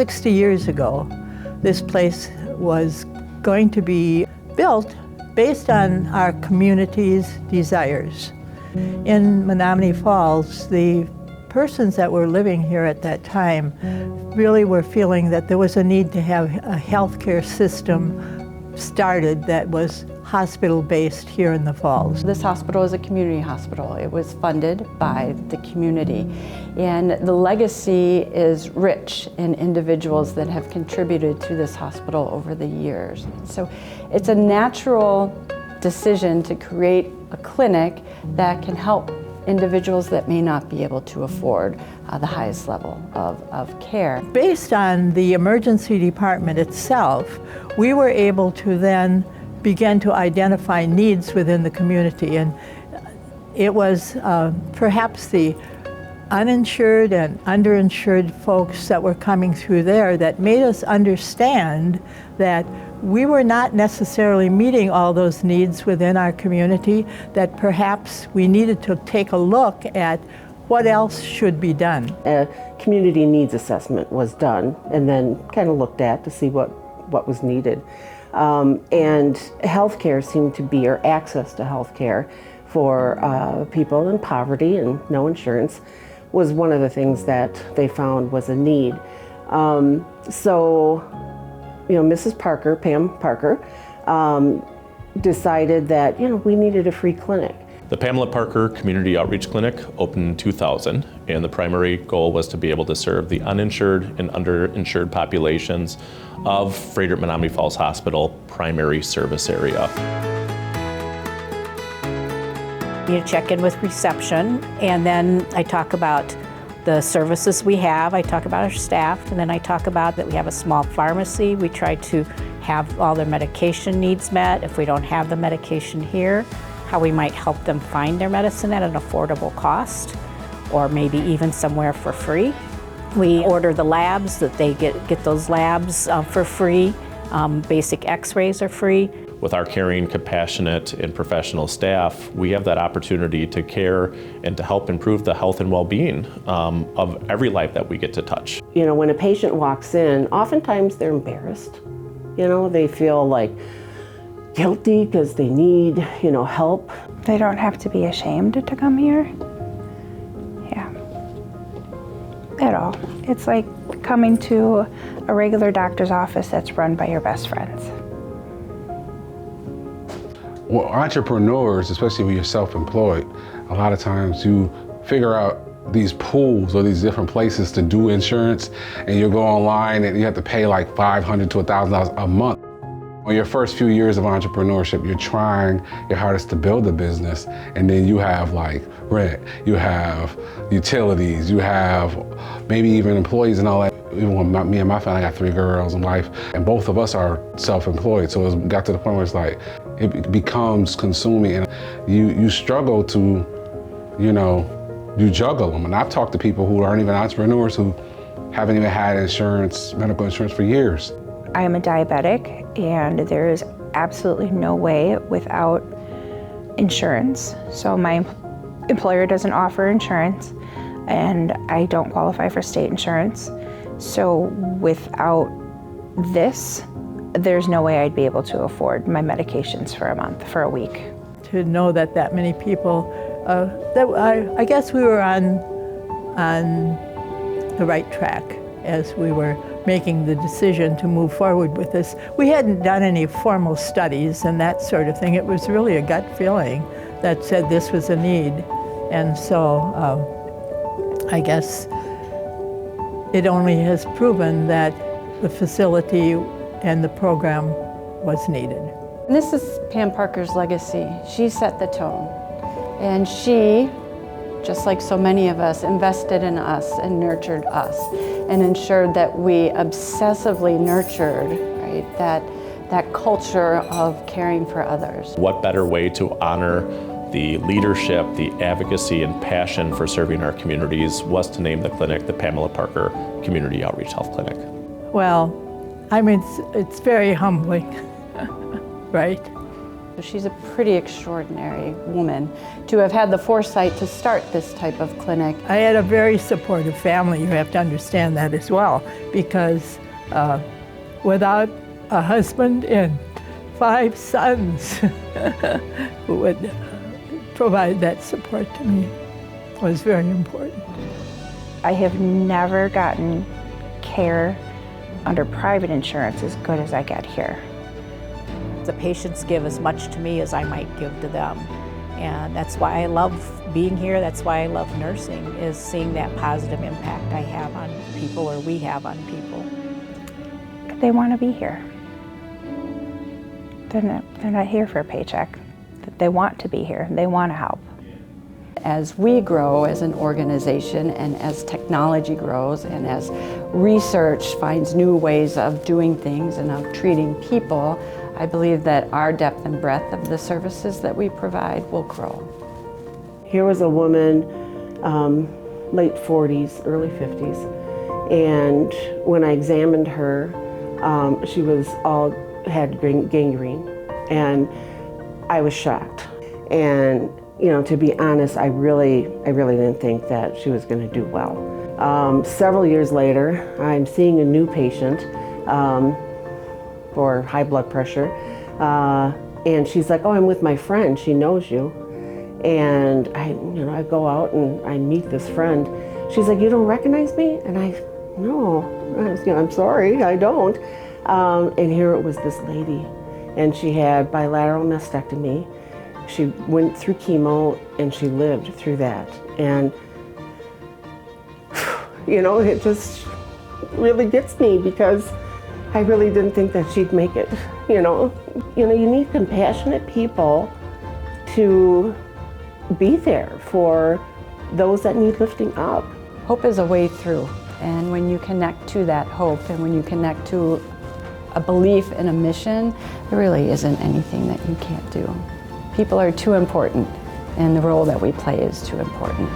60 years ago, this place was going to be built based on our community's desires. In Menomonee Falls, the persons that were living here at that time really were feeling that there was a need to have a healthcare system started that was hospital-based here in the Falls. This hospital is a community hospital. It was funded by the community, and the legacy is rich in individuals that have contributed to this hospital over the years. So it's a natural decision to create a clinic that can help individuals that may not be able to afford the highest level of care. Based on the emergency department itself, we were able to then begin to identify needs within the community, and it was perhaps the uninsured and underinsured folks that were coming through there that made us understand that we were not necessarily meeting all those needs within our community, that perhaps we needed to take a look at what else should be done. A community needs assessment was done and then kind of looked at to see what was needed. And healthcare seemed to be, or access to healthcare for people in poverty and no insurance was one of the things that they found was a need. So, you know, Mrs. Parker, Pam Parker, decided that, you know, we needed a free clinic. The Pamela Parker Community Outreach Clinic opened in 2000, and the primary goal was to be able to serve the uninsured and underinsured populations of Frederick Menomonee Falls Hospital primary service area. You check in with reception, and then I talk about the services we have, I talk about our staff, and then I talk about that we have a small pharmacy. We try to have all their medication needs met. If we don't have the medication here, how we might help them find their medicine at an affordable cost, or maybe even somewhere for free. We order the labs, that they get those labs for free. Basic x-rays are free. With our caring, compassionate, and professional staff, we have that opportunity to care and to help improve the health and well-being of every life that we get to touch. You know, when a patient walks in, oftentimes they're embarrassed. You know, they feel like guilty because they need, you know, help. They don't have to be ashamed to come here. Yeah. At all. It's like coming to a regular doctor's office that's run by your best friends. Well, entrepreneurs, especially when you're self-employed, a lot of times you figure out these pools or these different places to do insurance, and you go online and you have to pay like $500 to $1,000 a month. On your first few years of entrepreneurship, you're trying your hardest to build a business, and then you have like rent, you have utilities, you have maybe even employees and all that. Even when me and my family, I got 3 girls in life, and both of us are self-employed. So it got to the point where it's like, it becomes consuming, and you struggle to, you know, you juggle them. And I've talked to people who aren't even entrepreneurs who haven't even had insurance, medical insurance for years. I am a diabetic, and there is absolutely no way without insurance. So my employer doesn't offer insurance, and I don't qualify for state insurance. So without this, there's no way I'd be able to afford my medications for a month, for a week. To know that that many people, I guess we were on the right track as we were making the decision to move forward with this. We hadn't done any formal studies and that sort of thing. It was really a gut feeling that said this was a need. And so I guess it only has proven that the facility and the program was needed. And this is Pam Parker's legacy. She set the tone. And she, just like so many of us, invested in us and nurtured us and ensured that we obsessively nurtured, right, that culture of caring for others. What better way to honor the leadership, the advocacy, and passion for serving our communities was to name the clinic the Pamela Parker Community Outreach Health Clinic. Well, I mean, it's very humbling, right? She's a pretty extraordinary woman to have had the foresight to start this type of clinic. I had a very supportive family. You have to understand that as well, because without a husband and 5 sons who would provide that support to me was very important. I have never gotten care under private insurance as good as I get here. The patients give as much to me as I might give to them. And that's why I love being here. That's why I love nursing, is seeing that positive impact I have on people, or we have on people. They want to be here. They're not here for a paycheck. They want to be here. They want to help. As we grow as an organization, and as technology grows, and as research finds new ways of doing things and of treating people, I believe that our depth and breadth of the services that we provide will grow. Here was a woman, late 40s, early 50s, and when I examined her, she had gangrene, and I was shocked. And to be honest, I really didn't think that she was going to do well. Several years later, I'm seeing a new patient for high blood pressure, and she's like, "Oh, I'm with my friend. She knows you." And I go out and I meet this friend. She's like, "You don't recognize me?" And no, I'm sorry, I don't. And here it was this lady, and she had bilateral mastectomy. She went through chemo and she lived through that. And it just really gets me, because I really didn't think that she'd make it. You need compassionate people to be there for those that need lifting up. Hope is a way through, and when you connect to that hope, and when you connect to a belief in a mission, there really isn't anything that you can't do. People are too important, and the role that we play is too important.